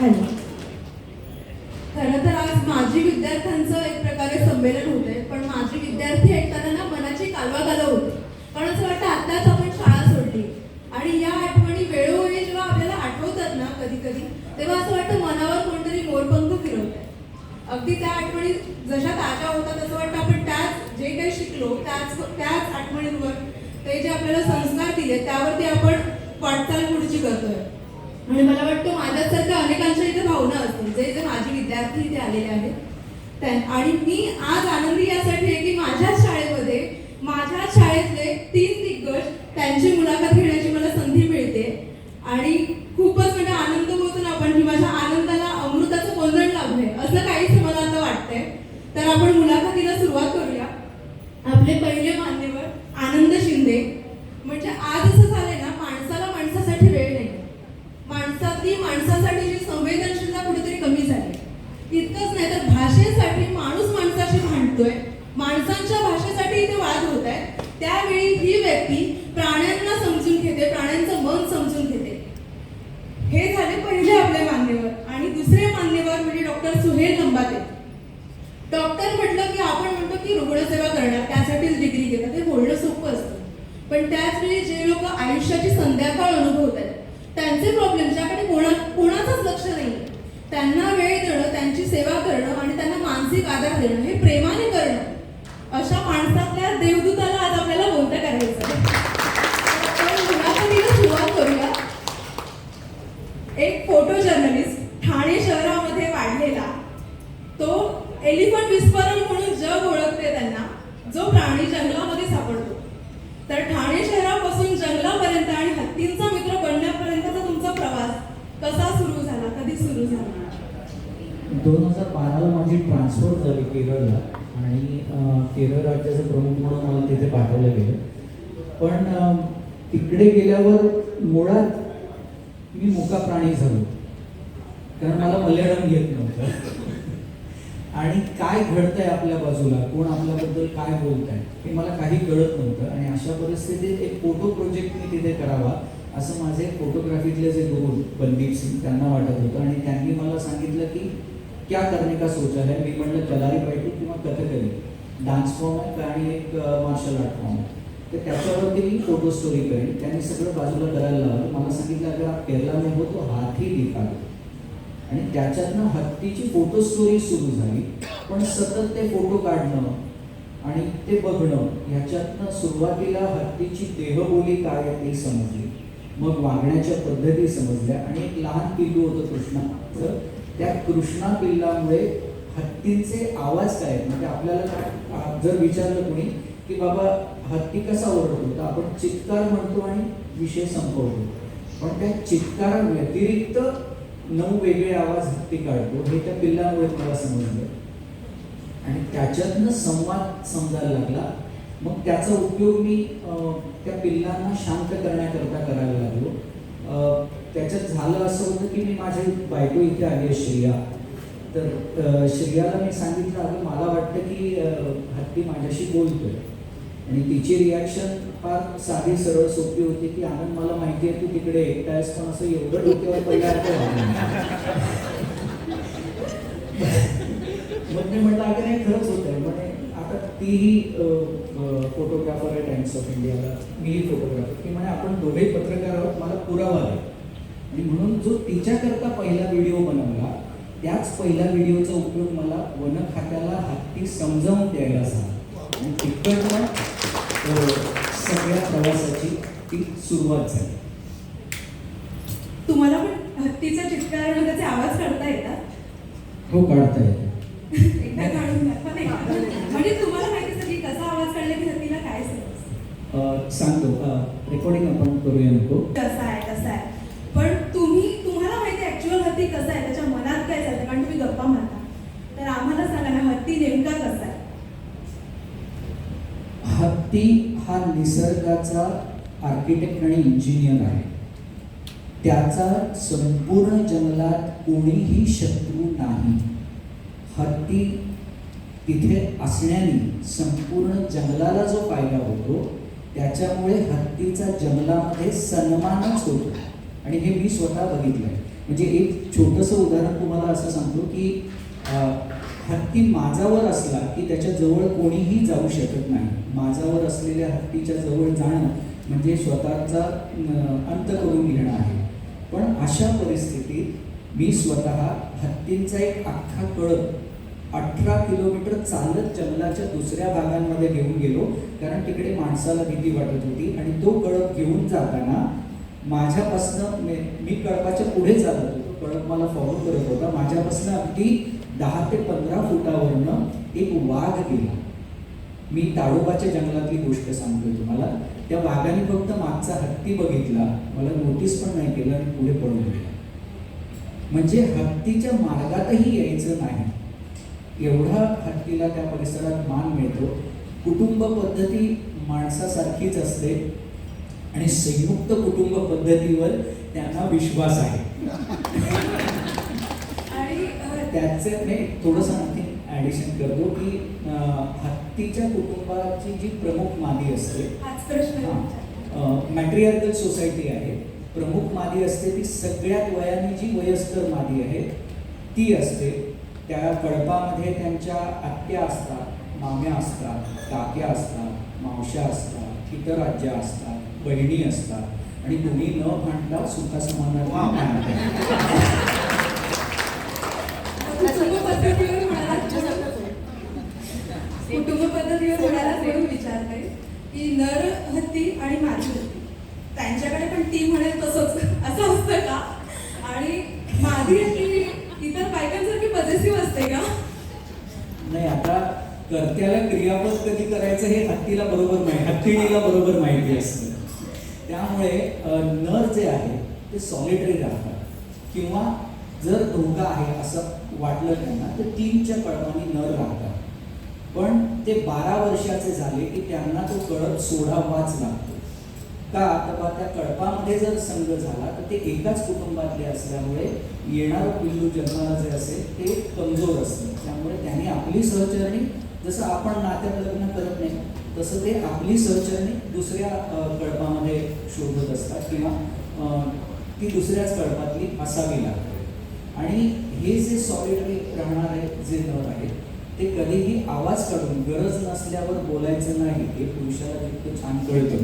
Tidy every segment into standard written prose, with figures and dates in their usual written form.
Hello. खरं तर आज माजी विद्यार्थ्यांचं एक प्रकारे संमेलन होतंय, पण माजी विद्यार्थी ऐकताना ना मनाची कालवाकालव होते. पण असं वाटतं आत्ताच आपण शाळा सोडली आणि या आठवणी वेळोवेळी जेव्हा आपल्याला आठवतात ना कधी कधी, तेव्हा असं वाटतं मनावर कोणतरी मोरपंख फिरवतंय. अगदी त्या आठवणी जशा ताज्या होतात असं वाटतं आपण त्याच जे काही शिकलो त्याच आठवणींवर ते जे आपल्याला संस्कार दिले त्यावरती आपण वाटचाल पुढची करतोय. आणि मला वाटतं माझ्यासारख्या अनेकांच्या इथे भावना असतील जे जे माझे विद्यार्थी इथे आलेले आहेत. आणि मी आज आनंदी यासाठी आहे की माझ्याच शाळेतले 3 दिग्गज त्यांची मुलाखत घेण्याची मला संधी मिळते आणि खूपच म्हणजे आनंद होतो ना आपण की माझ्या आनंदाला अमृताचं कोंदण लाभलंय असं काहीच मला आता वाटतंय. तर आपण मुलाखतीला सुरुवात करूया. आपले पहिले मान्यवर आनंद शिंदे. म्हणजे आज असं झालंय ना, माणसाला माणसासाठी वेळ नाही, माणसासाठी जी संवेदनशीलता कुठेतरी कमी झाली. इतकंच नाही तर भाषेसाठी माणूस माणसाशी भांडतोय, माणसांच्या भाषेसाठी इथे वाद होत आहे. त्यावेळी ही व्यक्ती प्राण्यांना समजून घेते, प्राण्यांचं मन समजून घेते. हे झाले पहिले आपले मान्यवर. आणि दुसरे मान्यवर म्हणजे डॉक्टर सुहेल नंबाते. डॉक्टर म्हटलं की आपण म्हणतो की रुग्णसेवा करणार, त्यासाठीच डिग्री घेतात, ते बोलणं सोपं असतं. पण त्याच वेळी जे लोक आयुष्याची संध्याकाळ अनुभवत आहेत, त्यांचे प्रॉब्लेम ज्याकडे कोणाचंच लक्ष नाही, त्यांना वेळ देणं, त्यांची सेवा करणं आणि त्यांना मानसिक आधार देणं, हे प्रेमाने करणं, अशा माणसातल्या देवदूताला आज आपल्याला बोलतं करायचं. मुलाखतीला सुरुवात करूया. एक फोटो जर्नलिस्ट, ठाणे शहरामध्ये वाढलेला, तो एलिफंट विस्परर म्हणून जग ओळखते त्यांना, जो प्राणी जंगलामध्ये सापडतो. तर ठाणे शहरापासून जंगलापर्यंत आणि हत्तींचा मित्र बनण्यापर्यंतचा तुमचा प्रवास कसा सुरू झाला, कधी सुरू झाला? 2012ला माझी ट्रान्सफर झाली केरळला आणि केरळ राज्याचे प्रमुख म्हणून मला तिथे पाठवलं गेलं. पण तिकडे गेल्यावर मुळात मी मुका प्राणी झालो, कारण मला मल्याळम येत नव्हतं आणि काय घडतंय आपल्या बाजूला, कोण आपल्याबद्दल काय बोलत आहे हे मला काही कळत नव्हतं. आणि अशा परिस्थितीत एक फोटो प्रोजेक्ट मी तिथे करावा असं माझे फोटोग्राफीतले जे गुरु बलदीप सिंग त्यांना वाटत होतं. आणि त्यांनी मला सांगितलं की क्या करने का सोचा है. मी म्हटलं कलारीपयट्टू किंवा कथकली, डान्स फॉर्म आहे आणि एक मार्शल आर्ट फॉर्म आहे, तर त्याच्यावरती मी फोटो स्टोरी करेन. त्यांनी सगळं बाजूला करायला लावलं. मला सांगितलं अगर आप केरला में हो तो हाथी दिखा दो. आणि त्याच्यातनं हत्तीची फोटो स्टोरी सुरू झाली. पण सतत ते फोटो काढणं आणि ते बघणं, ह्याच्यातनं सुरुवातीला हत्तीची देहबोली काय आहे ते समजली, मग वागण्याच्या पद्धती समजल्या. आणि एक लहान पिल्लू होतं कृष्णा, तर त्या कृष्णा पिल्लामुळे हत्तींचे आवाज काय आहेत. म्हणजे आपल्याला काय जर विचारलं कोणी की बाबा हत्ती कसा ओरडतो, तर आपण चित्कार म्हणतो आणि विषय संपवतो. पण त्या चित्कारा व्यतिरिक्त 9 वेगळे आवाज हत्ती काढतो, हे त्या पिल्लामुळे मला समजलं. आणि त्याच्यातनं संवाद समजायला लागला. मग त्याचा उपयोग मी त्या पिल्लांना शांत करण्याकरता करायला लागलो. त्याच्यात झालं असं होतं की मी माझी बायको इथे आली आहे श्रिया, तर श्रियाला मी सांगितलं अगं मला वाटतं की हत्ती माझ्याशी बोलतोय. आणि तिची रिॲक्शन फार साधी सरळ सोपी होती की आनंद मला माहिती आहे तू तिकडे एकटा आहेस, पण असं एवढं डोक्यावर पहिला मग मी म्हटलं अगं नाही खरंच होत आहे. म्हणजे आता तीही फोटोग्राफर आहे टाइम्स ऑफ इंडियाला, मीही फोटोग्राफर, की म्हणजे आपण दोघेही पत्रकार आहोत, मला पुरावा आहे. आणि म्हणून जो तिच्याकरता पहिला व्हिडिओ बनवला, त्याच पहिल्या व्हिडिओचा उपयोग मला वन खात्याला हत्ती समजावून द्यायला झाला. आणि तिकडनं सगळ्या प्रवासाची ती सुरुवात झाली. तुम्हाला पण हत्तीचा चित्कार आणि त्याचे आवाज काढता येतात? हो, काढता येतो. एकदा काढून दाखवा नाही का? म्हणजे तुम्हाला माहिती असेल की कसा आवाज काढला की हत्तीला काय समजतं. सांगतो, रेकॉर्डिंग आपण करूया नको. कसा आहे पण तुम्हाला माहिती ऍक्च्युअल हत्ती कसा आहे, त्याच्या मनात काय चालतं, कारण तुम्ही गप्पा मारता. तर आम्हाला सांगा ना, हत्ती नेमका कसा आहे? हत्ती हा निसर्गाचा आर्किटेक्ट आणि इंजिनियर आहे. त्याचा संपूर्ण जंगलात कोणीही शत्रू नाही. हत्ती तिथे असण्याने संपूर्ण जंगलाला जो फायदा होतो, त्याच्यामुळे हत्तीचा जंगलामध्ये सन्मानच होतो. आणि हे मी स्वतः बघितलंय. म्हणजे एक छोटंसं उदाहरण तुम्हाला असं सांगतो की हत्ती माझावर असला की त्याच्या जवळ कोणीही जाऊ शकत नाही. माझावर असलेल्या हत्तीच्या जवळ जाणं म्हणजे स्वतःचा अंत करून घेणं आहे. पण अशा परिस्थितीत मी स्वतः हत्तींचा एक अख्खा कळप 18 किलोमीटर चालत जंगलाच्या दुसऱ्या भागांमध्ये घेऊन गेलो, कारण तिकडे माणसाला भीती वाटत होती. आणि तो कळप घेऊन जाताना माझ्यापासनं मी कळपाच्या पुढे चालत होतो, कळप मला फॉलो करत होता. माझ्यापासनं अगदी 10 ते 15 फुटावरनं एक वाघ गेला. मी ताडोबाच्या जंगलातली गोष्ट सांगतोय तुम्हाला. त्या वाघाने फक्त मागचा हत्ती बघितला, मला नोटीस पण नाही केलं आणि पुढे पळून गेला. म्हणजे हत्तीच्या मार्गातही यायचं नाही, एवढा हत्तीला त्या परिसरात मान मिळतो. कुटुंब पद्धती माणसासारखीच असते आणि संयुक्त कुटुंब पद्धतीवर त्यांना विश्वास आहे. आणि त्याचं मी थोडंसं आणखी ॲडिशन करतो की हत्तीच्या कुटुंबाची जी प्रमुख मादी असते, हाच प्रश्न मॅट्रियार्कल सोसायटी आहे, प्रमुख मादी असते ती सगळ्यात वयाने जी वयस्कर मादी आहे ती असते. त्या कळपामध्ये त्यांच्या आत्या असतात, माम्या असतात, काक्या असतात, मावश्या असतात, इतर आज्या असतात, बहिणी असतात आणि कोणी न भांडता सुखासमाधानाने कुटुंब पद्धतीवर म्हणाला म्हणून विचार करेल की नर हत्ती आणि मादी हत्ती त्यांच्याकडे पण ती म्हणेल तसंच असं असतं का? आणि मादी हत्ती इतर बायकांसारखी पॉझिटिव्ह असते का? नाही, आता कर्त्याला क्रियापद कधी करायचं हे हत्तीला बरोबर माहिती, हत्तीणीला बरोबर माहिती असतं. त्यामुळे नर जे आहे ते सॉलिटरी राहतात, किंवा जर धोका आहे असं वाटलं त्यांना तर 3च्या कळपाने नर राहतात. पण ते 12 वर्षाचे झाले की त्यांना तो कळप सोडावाच लागतो. का तर त्या कळपामध्ये जर संघ झाला तर ते एकाच कुटुंबातले असल्यामुळे येणारं पिल्लू जन्माला जे असेल ते कमजोर असतं. त्यामुळे त्यांनी आपली सहचरणी, जसं आपण नात्यात लग्न करत नाही तसं ते आपली सहचरणी दुसऱ्या कळपामध्ये शोधत असतात, किंवा ती दुसऱ्याच कळपातली असावी लागते. आणि हे जे सॉलिटरी राहणारे जे नर आहेत ते कधीही आवाज काढून गरज नसल्यावर बोलायचं नाही, हे पुरुषाला जितकं छान कळतं.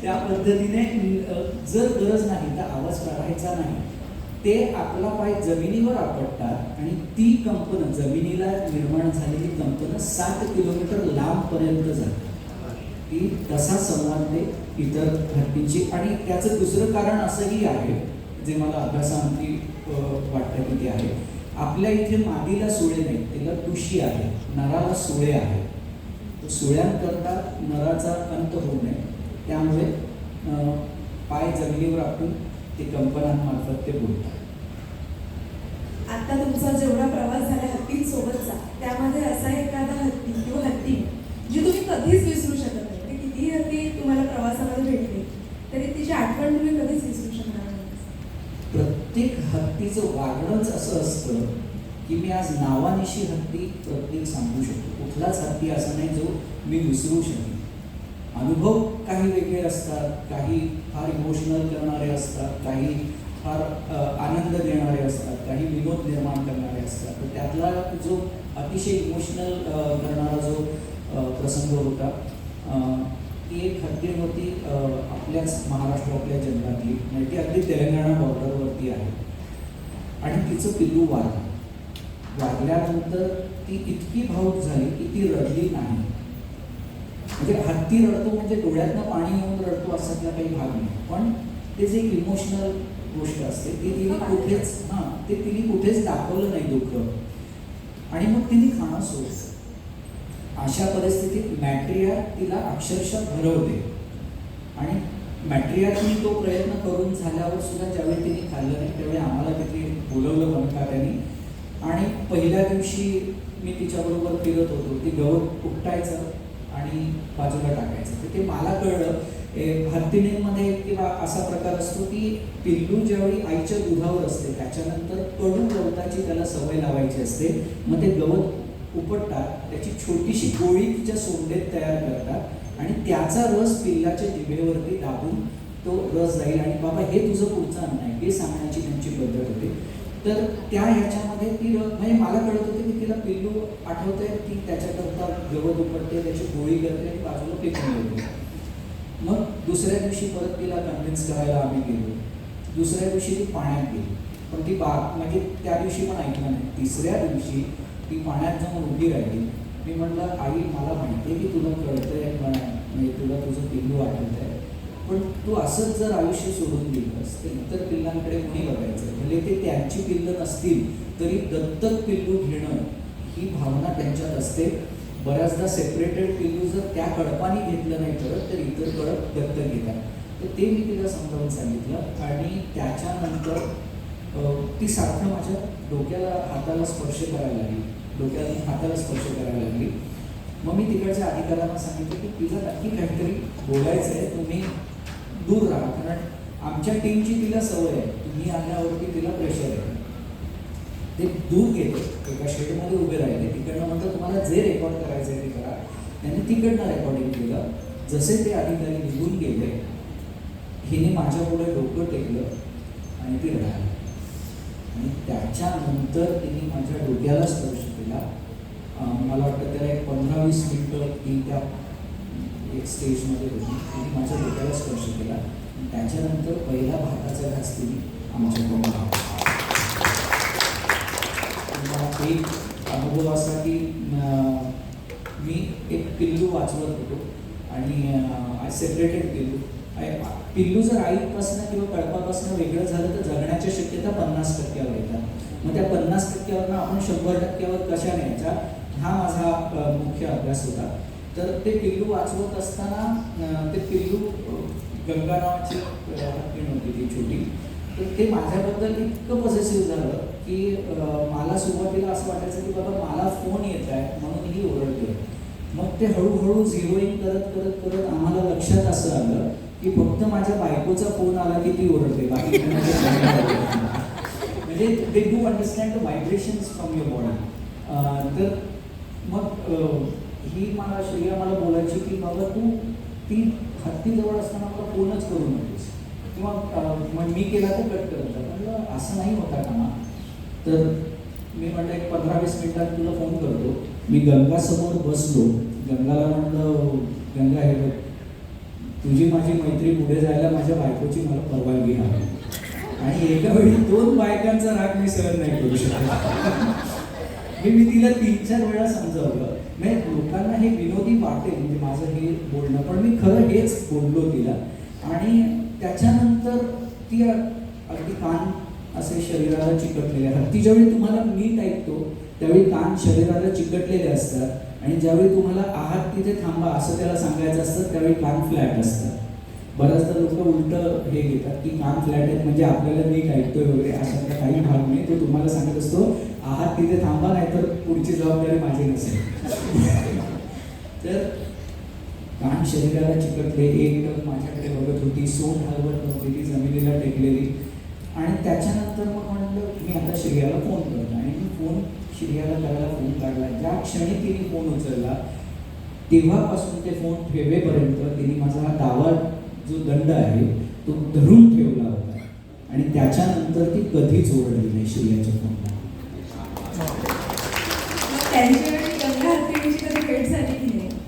त्या पद्धतीने जर गरज नाही तर आवाज काढायचा नाही. ते आपला पाय जमिनीवर आपटतात आणि ती कंपनं, जमिनीला निर्माण झालेली कंपनं 7 किलोमीटर लांबपर्यंत जाते. ती तसा संवाद ते इतर हत्तींची. आणि त्याचं दुसरं कारण असंही आहे जे मला अभ्यासांती वाटतं की ते आहे, आपल्या इथे मादीला सुळे नाही, तिला तुशी आहे, नराला सुळे आहे. सुळ्यांकरता नराचा अंत होऊ नये त्यामुळे पाय जमिनीवर आपटून ते कंपनांमार्फत ते बोलतात. आता तुमचा जेवढा प्रवास झाला हत्तींसोबतचा, त्यामध्ये असा एखादा हत्ती किंवा हत्ती जी तुम्ही कधीच विसरू शकत नाही, ते कितीही हत्ती तुम्हाला प्रवासामध्ये भेटले तरी तिची आठवण तुम्ही कधीच विसरू शकणार नाही. प्रत्येक हत्तीचं वागणंच असं असतं की मी आज नावानिशी हत्ती प्रत्येक सांगू शकतो. कुठलाच हत्ती असा नाही जो मी विसरू शकेन. अनुभव काही वेगळे असतात, काही फार इमोशनल करणारे असतात, काही फार आनंद देणारे असतात, काही विनोद निर्माण करणारे असतात. तर त्यातला जो अतिशय इमोशनल करणारा जो प्रसंग होता, ती एक हत्ती होती आपल्याच महाराष्ट्रातल्या जंगलातली, म्हणजे ती अगदी तेलंगणा बॉर्डरवरती आहे. आणि तिचं पिल्लू वाढल्यानंतर ती इतकी भावूक झाली की ती रडली नाही. म्हणजे हत्ती रडतो म्हणजे डोळ्यातनं पाणी येऊन रडतो असातला काही भाग नाही, पण ते जे एक इमोशनल गोष्ट असते ते तिने कुठेच दाखवलं नाही दुःख, आणि मग तिने खाणं सोडलं. अशा परिस्थितीत मॅट्रिया तिला अक्षरशः भरवते. आणि मॅट्रियाने तो प्रयत्न करून झाल्यावर सुद्धा ज्यावेळी तिने खाल्लं नाही त्यावेळी आम्हाला तिथे बोलवलं वनखात्याने. आणि पहिल्या दिवशी मी तिच्याबरोबर फिरत होतो, ती गवत उपटायचं आणि बाजूला टाकायचं. तर ते मला कळलं हत्तीणींमध्ये किंवा असा प्रकार असतो की पिल्लू ज्यावेळी आईच्या दुधावर असते त्याच्यानंतर कडू गवताची त्याला सवय लावायची असते. मग ते गवत उपटतात, त्याची छोटीशी गोळी तिच्या सोंडेत तयार करतात आणि त्याचा रस पिल्लाच्या जिभेवरती दाबून तो रस जाईल आणि बाबा हे तुझं पुढचं अन्न आहे हे सांगण्याची त्यांची पद्धत होती. तर त्या ह्याच्यामध्ये ती म्हणजे मला कळत होतं की तिला पिल्लू आठवते, ती त्याच्याकरता गवत उपटते, त्याची गोळी करते आणि बाजूला फेकून देते. मग दुसऱ्या दिवशी परत तिला कन्व्हिन्स करायला आम्ही गेलो. दुसऱ्या दिवशी ती पाण्यात गेली, पण ती म्हणजे त्या दिवशी पण ऐकलं नाही. तिसऱ्या दिवशी ती पाण्यात जाऊन उभी राहिली. मी म्हटलं आई मला माहिती आहे की तुला कळतंय म्हणजे तुला तुझं पिल्लू आठवत आहे, पण तू असंच जर आयुष्य सोडून दिलंस तर इतर पिल्लांकडे कोणी बघायचं. म्हणजे ते त्यांची पिल्लं नसतील तरी दत्तक पिल्लू घेणं ही भावना त्यांच्यात असते. बऱ्याचदा सेपरेटेड पिल्लू जर त्या कळपाने घेतलं नाही करत तर इतर कळप दत्तक घेतात. तर ते मी तिला समजावून सांगितलं आणि त्याच्यानंतर ती सारखं माझ्या डोक्याला हाताला स्पर्श करायला लागली, डोक्याला हाताला स्पर्श करायला लागली. मग मी तिकडच्या अधिकाऱ्यांना सांगितलं की तिला नक्की काहीतरी बोलायचं आहे, तुम्ही दूर राहा, कारण आमच्या टीमची तिला सवय आहे, तुम्ही आल्यावरती तिला प्रेशर आहे. ते दूर गेले, एका शेडमध्ये उभे राहिले. तिकडनं म्हटलं तुम्हाला जे रेकॉर्ड करायचं आहे ते करा. त्यांनी तिकडनं रेकॉर्डिंग केलं. जसे ते अधिकारी निघून गेले, हिने माझ्यापुढे डोकं टेकलं आणि ती रडाली. आणि त्याच्यानंतर तिने माझ्या डोक्याला स्पर्श केला. मला वाटतं त्याला एक 15-20 मिनिटं ती त्या एक स्टेजमध्ये होती. तिने माझ्या डोक्याला स्पर्श केला. त्याच्यानंतर पहिला भाताचा घास तिने आमच्याकडून खाल्ला. एक अनुभव असा की मी एक पिल्लू वाचवत होतो आणि सेपरेटेड पिल्लू जर आईपासून किंवा कळपापासून वेगळं झालं तर जगण्याच्या शक्यता 50% येतात. मग त्या 50%वरनं आपण 100% कशा न्यायच्या हा माझा मुख्य अभ्यास होता. तर ते पिल्लू वाचवत असताना ते पिल्लू गंगा नावाची हत्ती होती ती छोटी. तर ते माझ्याबद्दल इतकं पॉझिटिव्ह झालं की मला सुरुवातीला असं वाटायचं की बाबा मला फोन येत आहे म्हणून ही ओरडते. मग ते हळूहळू झिरोईंग करत करत करत आम्हाला लक्षात असं आलं की फक्त माझ्या बायकोचा फोन आला की ती ओरडते, बाकी म्हणजे they do understand the vibrations from your body. तर मग ही श्रेया मला बोलायची की बाबा तू ती हत्तीजवळ असताना मला फोनच करू नकोस किंवा मग मी केला तर कट करत जा. म्हटलं असं नाही होता का ना. तर मी म्हटलं एक 15-20 मिनिटात तुला फोन करतो. मी गंगासमोर बसलो. गंगाला म्हटलं गंगा हे बघ, तुझी माझी मैत्री पुढे जायला माझ्या बायकोची मला परवानगी हवी आणि एका वेळी 2 बायकांचा राग मी सहन नाही करू शकत. मी तिला 3-4 वेळा समजावलं. म्हणजे लोकांना हे विनोदी वाटेल म्हणजे माझं हे बोलणं, पण मी खरं हेच बोललो तिला. आणि त्याच्यानंतर ती अगदी कान असे शरीराला चिकटलेले हत्ती ज्यावेळी तुम्हाला नीट ऐकतो त्यावेळी कान शरीराला चिकटलेले असतात आणि ज्यावेळी तुम्हाला आहात तिथे थांबा असं त्याला सांगायचं असतं त्यावेळी कान फ्लॅट असतात. बऱ्याचदा लोक उलट हे घेतात की कान फ्लॅट आहेत म्हणजे आपल्याला नीट ऐकतोय वगैरे, अशातला काही भाग नाही. तो तुम्हाला सांगत असतो आहात तिथे थांबा नाही तर पुढची जबाबदारी माझी नसेल. तर कान शरीराला चिकटले, एक माझ्याकडे बघत होती, सोंड हलवत नव्हती, ती जमिनीला टेकलेली. आणि त्याच्यानंतर मग म्हटलं मी आता श्रेयाला फोन करतो आणि मी फोन श्रेयाला करायला फोन काढला. ज्या क्षणी तिने फोन उचलला तेव्हापासून ते फोन ठेवेपर्यंत तिने माझा हा डावा जो दंड आहे तो धरून ठेवला होता आणि त्याच्यानंतर ती कधीच ओरडली नाही श्रेयाच्या फोनला.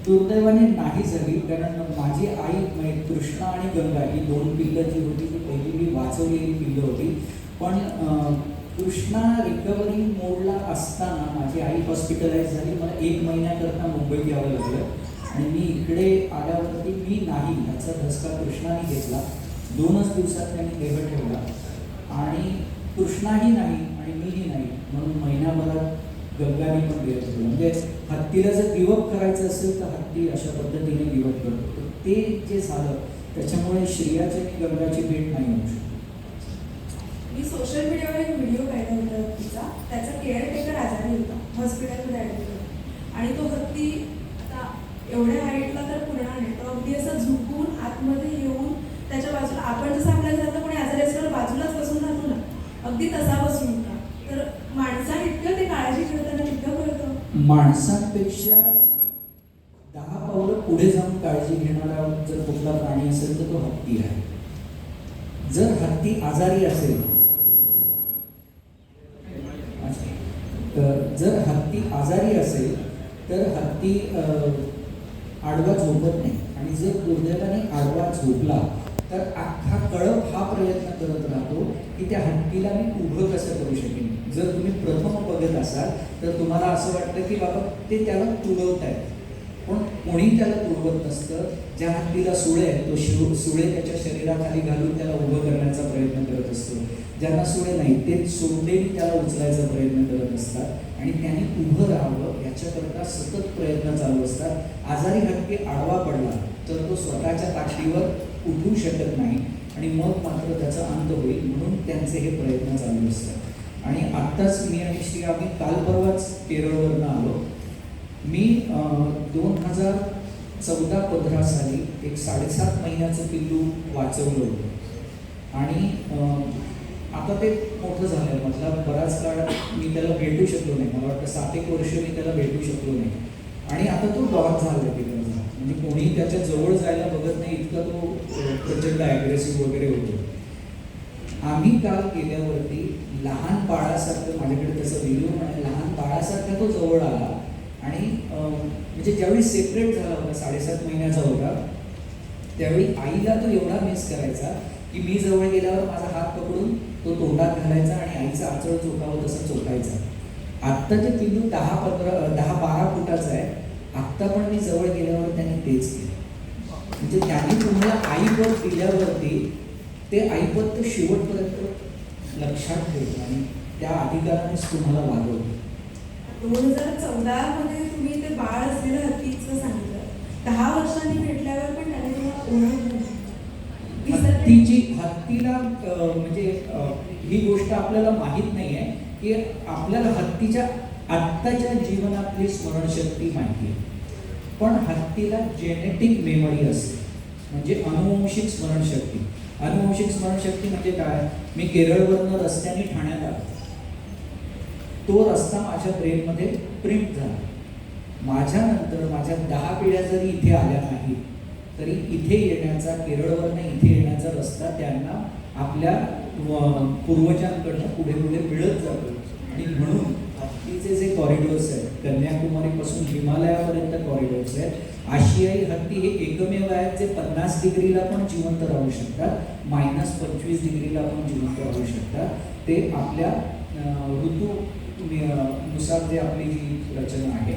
दुर्दैवाने नाही झाली, कारण माझी आई म्हणजे कृष्णा आणि गंगा ही 2 पिल्लं जी होती ती पहिली मी वाचवलेली पिल्लं होती. पण कृष्णा रिकव्हरी मोडला असताना माझी आई हॉस्पिटलाइज झाली. मला 1 महिन्याकरता मुंबईत यावं लागलं आणि मी इकडे आल्यावरती मी नाही ह्याचा धसका कृष्णाने घेतला. 2च दिवसात त्यांनी देह ठेवला आणि कृष्णाही नाही आणि मीही नाही म्हणून महिनाभरात गंगाने पण देह ठेवला. म्हणजे हत्तीला जर गिवअप करायचं असेल तर हत्ती अशा पद्धतीने गिवअप करतो. ते जे झालं त्याच्यामुळे श्रेयाची आणि गंगाची भेट नाही होऊ शकत. मी सोशल मीडियावर एक व्हिडिओ पाहिला होता हत्तीचा. त्याचा केअरटेकर आजारी होता, हॉस्पिटलमध्ये ॲडमिट होता आणि तो हत्ती आता एवढ्या हाईटला तर पुरणार नाही, तो अगदी असं झुकून आतमध्ये येऊन त्याच्या बाजूला आपण जसं आपल्या घरात कोणी आजारी असल्यावर बाजूलाच बसून राहतो ना, अगदी तसा बसून होता. तर माणसाने इतकं ते काळजी करताना इतकं कळतं. माणसांपेक्षा 10 पावलं पुढे जाऊन काळजी घेणारा जर कुठला प्राणी असेल तर तो हत्ती आहे. जर हत्ती आजारी असेल, तर जर हत्ती आजारी असेल तर हत्ती आडवा झोपत नाही, आणि जर दुर्दैवाने आडवा झोपला तर अख्खा कळप हा प्रयत्न करत राहतो की त्या हत्तीला मी उभं कसं करू शकेन. जर तुम्ही प्रथम बघत असाल तर तुम्हाला असं वाटतं की बाबा ते त्याला तुडवत आहेत, पण कोणी त्याला तुडवत नसतं. ज्या हत्तीला सुळे आहे तो सुळे त्याच्या शरीराखाली घालून त्याला उभं करण्याचा प्रयत्न करत असतो. ज्यांना सुळे नाही ते सोंडेनी त्याला उचलायचा प्रयत्न करत असतात आणि त्याने उभं राहावं याच्याकरता सतत प्रयत्न चालू असतात. आजारी हत्ती आडवा पडला तर तो स्वतःच्या ताकदीवर उठू शकत नाही आणि मग मात्र त्याचा अंत होईल, म्हणून त्यांचे हे प्रयत्न चालू असतात. आणि आत्ताच मी आणि श्री आम्ही काल परवाच केरळवरनं आलो. मी 2014-15 साली एक 7.5 महिन्याचं पिल्लू वाचवलं होतं आणि आता ते मोठं झालं. मतलब बराच काळ मी त्याला भेटू शकलो नाही. मला वाटतं 7-1 वर्ष मी त्याला भेटू शकलो नाही आणि आता तो डॉग झाला तिकडचा. म्हणजे कोणी त्याच्या जवळ जायला बघत नाही, इतका तो प्रचंड ॲग्रेसिव्ह वगैरे होतो. आम्ही काल गेल्यावरती लहान बाळासारखं, माझ्याकडे तसं व्हिडिओ म्हणे, लहान बाळासारखा तो जवळ आला आणि म्हणजे ज्यावेळी सेपरेट झाला होता, 7.5 महिन्याचा होता, त्यावेळी आईला तो एवढा मिस करायचा की मी जवळ गेल्यावर माझा हात पकडून तो तोंडात घालायचा आणि आईचा आचळ चोखावं तसं चोखायचा. आत्ता ते पिल्लू 10-12 फुटाचं आहे. आत्ता पण मी जवळ गेल्यावर त्याने तेच केलं. म्हणजे त्याने तुम्हाला आईपद दिल्यावरती ते आईपद तो शेवटपर्यंत लक्षात ठेवतो आणि त्या अधिकारानेच तुम्हाला वागवतो. 2014 मध्ये तुम्ही ते बाळ असलेलं हत्तीचं सांगितलं. 10 वर्षांनी भेटल्यावर पण त्याने तुम्हाला ओळख हत्तीला म्हणजे ही गोष्ट आपल्याला माहीत नाही आहे की आपल्याला हत्तीच्या आत्ताच्या जीवनातली स्मरणशक्ती माहिती आहे, पण हत्तीला जेनेटिक मेमरी असते, म्हणजे अनुवंशिक स्मरणशक्ती. अनुवंशिक स्मरणशक्ती म्हणजे काय? मी केरळवरनं रस्त्याने ठाण्यात आलो, तो रस्ता माझ्या ब्रेनमध्ये प्रिंट झाला. माझ्यानंतर माझ्या 10 पिढ्या जरी इथे आल्या नाही तरी इथे येण्याचा, केरळवरनं इथे येण्याचा रस्ता त्यांना आपल्या पूर्वजांकडनं पुढे पुढे मिळत जातो. आणि म्हणून हत्तीचे जे कॉरिडॉर्स आहेत, कन्याकुमारीपासून हिमालयापर्यंत कॉरिडॉर्स आहेत. आशियाई हत्ती हे एकमेव आहेत जे 50 डिग्रीला पण जिवंत राहू शकतात, -25 डिग्रीला पण जिवंत राहू शकतात. ते आपल्या ऋतू नुसार जे आपली जी रचना आहे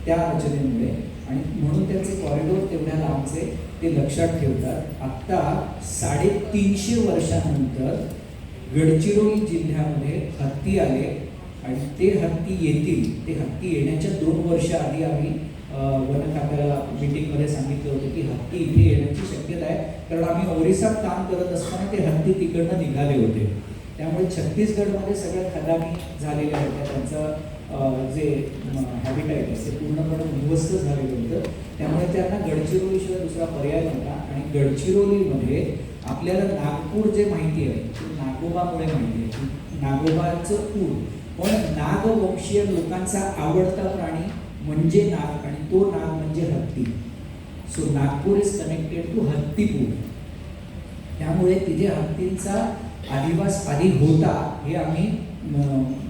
त्या रचनेमुळे, आणि म्हणून त्यांचे कॉरिडॉर तेवढ्या लांबचे ते लक्षात ठेवतात. आत्ता 350 वर्षानंतर गडचिरोली जिल्ह्यामध्ये हत्ती आले आणि ते हत्ती येतील. ते हत्ती येण्याच्या 2 वर्ष आधी आम्ही वन खात्याला मीटिंगमध्ये सांगितलं होतं की हत्ती इथे येण्याची शक्यता आहे, कारण आम्ही ओरिसात काम करत असताना ते हत्ती तिकडनं निघाले होते. त्यामुळे छत्तीसगडमध्ये सगळ्या खदानी झालेल्या होत्या, त्यांचं जे हॅबिटाईट आहे ते पूर्णपणे उद्ध्वस्त झालेलं होतं. त्यामुळे त्यांना गडचिरोलीशिवाय दुसरा पर्याय नव्हता. आणि गडचिरोलीमध्ये आपल्याला नागपूर जे माहिती आहे ते नागोबामुळे माहिती आहे की नागोबाचं पूर, पण नागवंशीय लोकांचा आवडता प्राणी म्हणजे नाग, आणि तो नाग म्हणजे हत्ती. So Nagpur is connected to Hattipur. त्यामुळे तिथे हत्तींचा अधिवास आधी होता हे आम्ही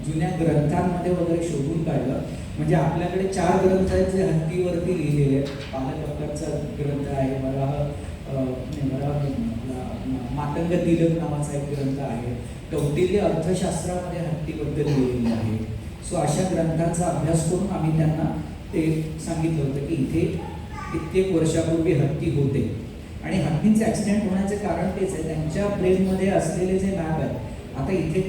जुन्या ग्रंथांमध्ये वगैरे शोधून काढलं. म्हणजे आपल्याकडे 4 ग्रंथ आहेत जे हत्तीवरती लिहिलेले आहेत. पालकप्परचा ग्रंथ आहे, मातंग तिलक नावाचा एक ग्रंथ आहे, कौटिल्य अर्थशास्त्रामध्ये हत्तीबद्दल लिहिलेलं आहे. सो अशा ग्रंथांचा अभ्यास करून आम्ही त्यांना ते सांगितलं होतं की इथे कित्येक वर्षापूर्वी हत्ती होते. आणि हत्तींचे ॲक्सिडेंट होण्याचे कारण तेच आहे, त्यांच्या ब्रेनमध्ये असलेले जे मॅप आहेत. आता इथे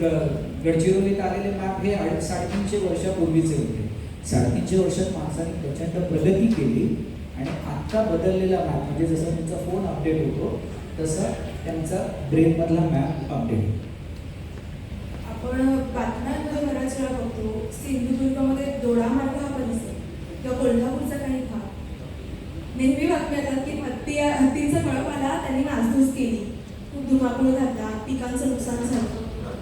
गडचिरोलीत आलेले मॅप हे 350 वर्षापूर्वीचे होते. 350 वर्षात माणसाने प्रचंड प्रगती केली आणि आत्ता बदललेला मॅप, म्हणजे जसं त्यांचा फोन अपडेट होतो तसं त्यांचा ब्रेनमधला मॅप अपडेट होतो. आपण बातम्यांमध्ये बऱ्याच वेळा बघतो सिंधुदुर्गमध्ये दोडामार्ग हा परिसर किंवा कोल्हापूरचा काही भाग, नेहमी बातम्या येतात की हत्तीचा कळप आला, त्यांनी नासधूस केली, खूप धुमाकूळ घातला, पिकांचं नुकसान झालं.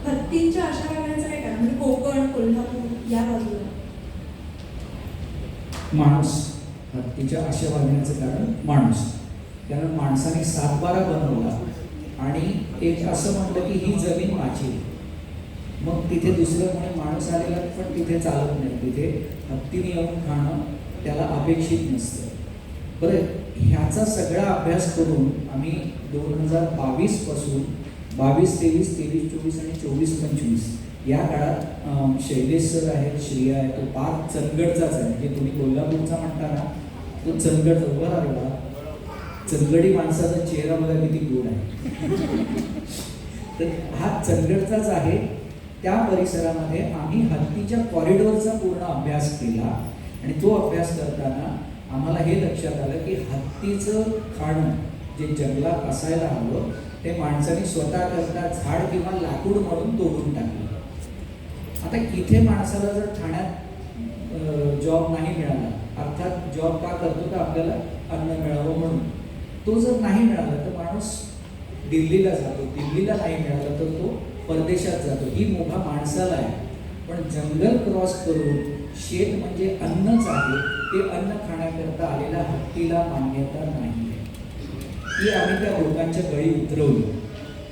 हत्तींच्या अशा वागण्याचं काय कारण? म्हणजे कोकण, कोल्हापूर या बाजूला माणूस, हत्तीच्या अशा वागण्याचं कारण माणूस. कारण माणसाने 7-12 बनवला आणि एक असं म्हटलं की ही जमीन माझी आहे. मग तिथे दुसरं कोणी माणूस आलेला पण तिथे चालत नाही, तिथे हत्तीने येऊन खाणं त्याला अपेक्षित नसतं. बरं, ह्याचा सगळा अभ्यास करून आम्ही 2022 पासून 22, 23, 24 आणि 24-25 या काळात शैलेश सर आहेत, श्रिया आहे, तो पार्क चंदगडचाच आहे, म्हणजे तुम्ही कोल्हापूरचा म्हणता ना, तो चंदगडचा. उभा राहिला, चंदगडी माणसाचा चेहरा बघा किती गोड आहे. तर हा चंदगडचाच आहे. त्या परिसरामध्ये आम्ही हत्तीच्या कॉरिडॉरचा पूर्ण अभ्यास केला आणि तो अभ्यास करताना आम्हाला हे लक्षात आलं की हत्तीचं खाणं जे जंगलात असायला हवं ते माणसाने स्वतः करता झाड किंवा लाकूड म्हणून तोडून टाकलं. आता इथे माणसाला जर ठाण्यात जॉब नाही मिळाला, अर्थात जॉब का करतो तर आपल्याला अन्न मिळावं म्हणून, तो जर नाही मिळाला तर माणूस दिल्लीला जातो, दिल्लीला नाही मिळाला तर तो परदेशात जातो. ही मुभा माणसाला आहे. पण जंगल क्रॉस करून शेत म्हणजे अन्नच आहे, ते अन्न खाण्याकरता आलेल्या हत्तीला मान्यता नाही आहे. ती आम्ही त्या लोकांच्या गळी उतरवली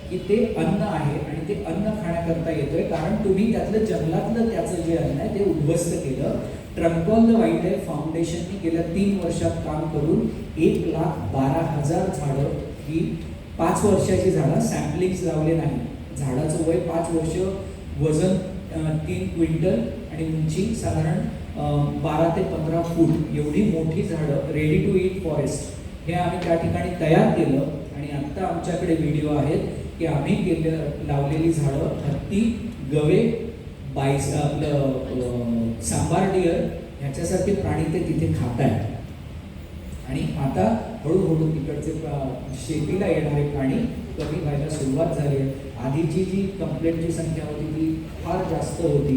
की ते अन्न आहे आणि ते अन्न खाण्याकरता येतोय, कारण तुम्ही त्यातलं जंगलातलं त्याचं जे अन्न आहे ते उद्ध्वस्त केलं. ट्रंकॉल द वाईल्ड लाईफ फाउंडेशनने गेल्या 3 वर्षात काम करून 1,12,000 झाडं, ही 5 वर्षाची झाडं, सॅम्पलिंग्स लावले नाही. झाडाचं वय 5 वर्ष, वजन 3 क्विंटल आणि उंची साधारण 12 ते 15 फूट एवढी मोठी झाडं, रेडी टू ईट फॉरेस्ट, हे आम्ही त्या ठिकाणी तयार केलं. आणि आत्ता आमच्याकडे व्हिडिओ आहेत की आम्ही लावलेली झाडं हत्ती, गवे, आपलं सांबार डिअर ह्याच्यासारखे प्राणी ते तिथे खात आहेत. आणि आता हळूहळू तिकडचे शेतीला येणारे प्राणी कमी व्हायला सुरुवात झाली आहे. आधीची जी कंप्लेंटची संख्या होती ती फार जास्त होती,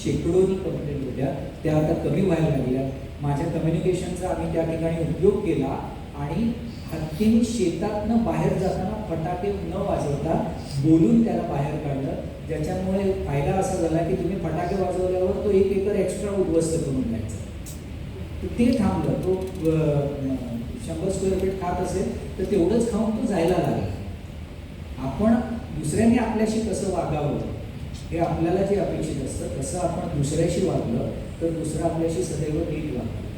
शेकडोनी कंप्लेंट होत्या, त्या आता कमी व्हायला लागल्या. माझ्या कम्युनिकेशनचा आम्ही त्या ठिकाणी उपयोग केला आणि हत्तीने शेतातनं बाहेर जाताना फटाके न वाजवता बोलून त्याला बाहेर काढलं, ज्याच्यामुळे फायदा असा झाला की तुम्ही फटाके वाजवल्यावर तो 1 एकर एक्स्ट्रा उद्ध्वस्त करून द्यायचा. ते थांबलं. तो 100 स्क्वेअर फीट खात असेल तर तेवढंच खाऊन तो जायला लागला. आपण दुसऱ्यांनी आपल्याशी कसं वागावं हे आपल्याला जे अपेक्षित असतं तसं आपण दुसऱ्याशी वागलं तर दुसरं आपल्याशी सदैव नीट वागतं.